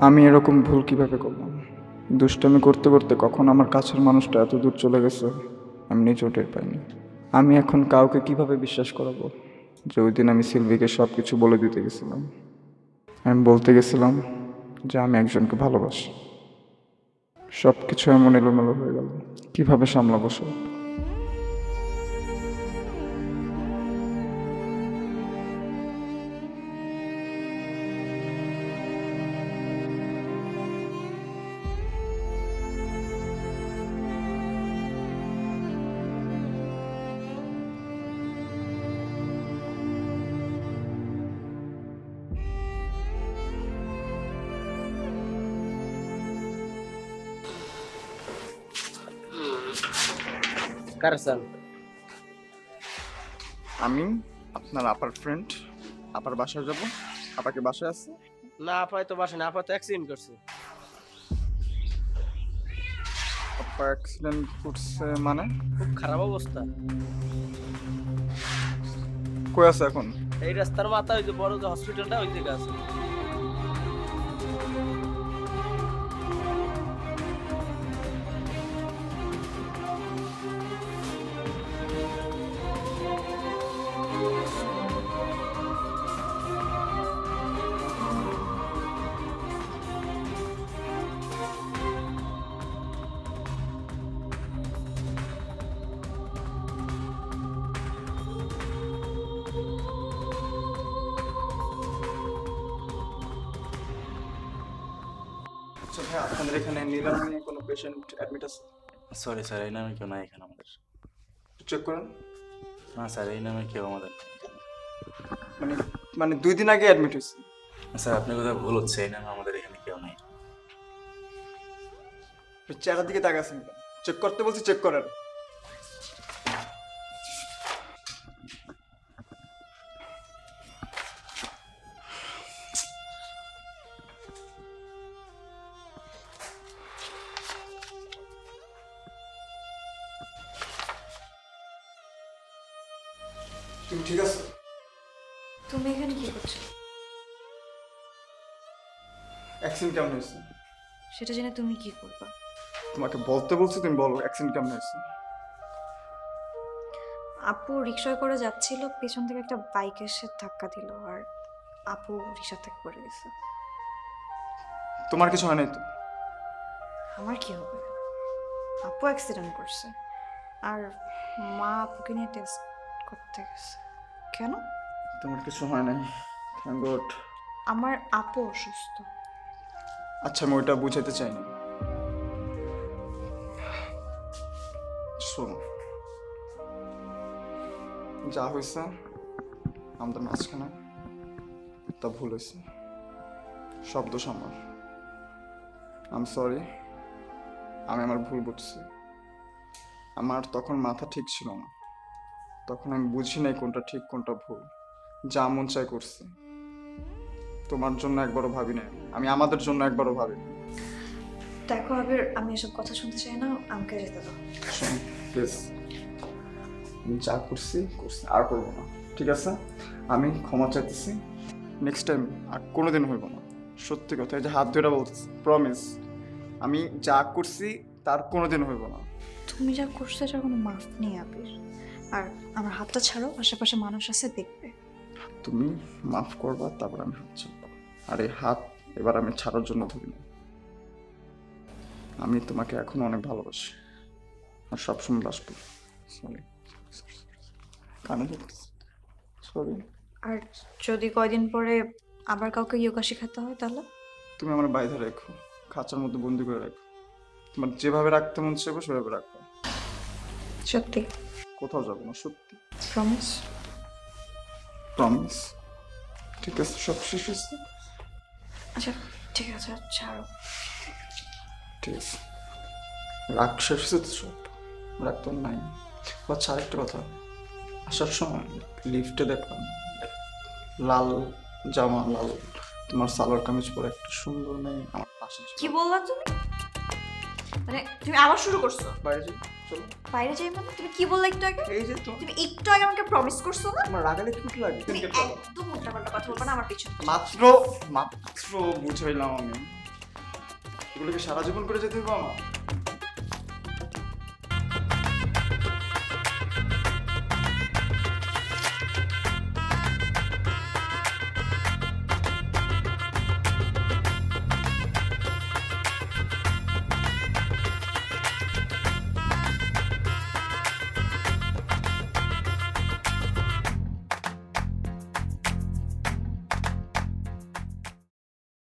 আমি এরকম ভুল কিভাবে করলাম? দুষ্টামি করতে করতে কখন আমার কাছের মানুষটা এত দূর চলে গেছে আমি নিজেও টের পাইনি। আমি এখন কাউকে কিভাবে বিশ্বাস করাবো যে ওই দিন আমি সিলভিকে সব কিছু বলে দিতে গেছিলাম? আমি বলতে গেছিলাম যে আমি একজনকে ভালোবাসি। সব কিছু এমন এলোমেলো হয়ে গেল, কিভাবে সামলাবো সব? কার স্যার? আমি আপনার আপার ফ্রেন্ড, আপার বাসায় যাব। আপাকে বাসায় আছে? না আপায় তো বাসে না, আপা তো অ্যাক্সিডেন্ট করছে। আপা অ্যাক্সিডেন্ট করছে মানে? খুব খারাপ অবস্থা। কই আছে এখন? এই রাস্তার মাথা ওই যে বড় যে হসপিটালটা ওই দিকে আছে। আচ্ছা ভাই, আপনাদের এখানে নীলা নামে কোনো পেশেন্ট অ্যাডমিট আছে? সরি স্যার, এই নামে কেউ নাই এখানে আমাদের। চেক করেন। না স্যার, এই নামে কেউ আমাদের নেই। মানে মানে 2 দিন আগে অ্যাডমিট হয়েছে। স্যার আপনি কোথাও ভুল হচ্ছে, এই নামে আমাদের এখানে কেউ নাই। চেহারার দিকে তাকাচ্ছেন কেন? চেক করতে বলছি, চেক করেন। তুমি ঠিক আছে? তুমি এখানে কি করছো? অ্যাক্সিডেন্ট কেমন হয়েছে? সেটা জেনে তুমি কি করবা? তোমাকে বলতে বলছি, তুমি বলো অ্যাক্সিডেন্ট কেমন হয়েছে? আপু রিক্সায় করে যাচ্ছিল, পেছন থেকে একটা বাইক এসে ধাক্কা দিল আর আপু রিক্সা থেকে পড়ে গেছে। তোমার কিছু হয় নাই তো? আমার কি হবে? আপু অ্যাক্সিডেন্ট করছে আর মা আপুকে নিয়ে টেস্ট করতে গেছে। কেন? তোমার কিছু হয় নাই, থ্যাঙ্ক গড। আমার আপু অসুস্থ। আচ্ছা, আমি ওইটা বুঝাইতে চাইনি। শোনো, যা হয়েছে আমাদের মাঝখানে তা ভুল হয়েছে, সব দোষ আমার। আই এম সরি, আমি আমার ভুল বুঝছি। আমার তখন মাথা ঠিক ছিল না, তখন আমি বুঝি নাই কোনটা ঠিক কোনটা ভুল, যা মন চাই করছি। তোমার জন্য একবারও ভাবি নাই, আমি আমাদের জন্য একবারও ভাবি। দেখো আবির, আমি এসব কথা শুনতে চাই না, আমাকে যেতে দাও। প্লিজ, যা করছি করছি, আর করবো না, ঠিক আছে? আমি ক্ষমা চাইতেছি, নেক্সট টাইম আর কোনোদিন হইব না। সত্যি কথা, এই যে হাত ধরে বলতেছি, প্রমিস, আমি যা করছি তার কোনোদিন হইব না। তুমি যা করছো এটার কোনো মাফ নেই আবির। আর আমার হাতটা ছাড়ো, আশেপাশে মানুষ আছে, দেখবে। তুমি মাফ করবা, তারপর আমি হাত ছাড়বো। আর এই হাত এবার আমি ছাড়ার জন্য ধরি না। আমি তোমাকে এখনো অনেক ভালোবাসি আর সবসময় বাসবো। সরি, কানে ধরতেছি, সরি। আর যদি কয়দিন পরে আবার কাউকে যোগা শেখাতে হয় তাহলে? তুমি আমার বাইরে রেখো, খাঁচার মধ্যে বন্দি করে রাখো। তোমার যেভাবে রাখতে মন চাইবো সেভাবে রাখবো। সত্যি? কোথাও যাবো না, সত্যি প্রমিস? প্রমিস। ঠিক আছে, সব শেষ হয়েছে। আচ্ছা ঠিক আছে, ছাড়ো। ঠিক আছে, রাগ শেষ হয়েছে তো, সব রাগ তো নাই। আচ্ছা, আরেকটা কথা, আসার সময় লিফটে দেখলাম লাল জামা, লাল তোমার সালোয়ার কামিজ পরে একটা সুন্দর মেয়ে আমার পাশে ছিল। কি বললা তুমি? মানে তুমি আবার শুরু করছো? বাইরে যাই, চলো। বাইরে যাই মানে? তুমি কি বললা একটু আগে? এই যে তো, তুমি একটু আগে আমাকে প্রমিস করছো না? তোমার রাগালে ঠিক লাগে। তুমি একদম উল্টাপাল্টা কথা বলবা না আমার পিছনে। মাত্র মাত্র বুঝাইলাম আমি, এগুলোকে সারা জীবন করে যেতে হবে আমার।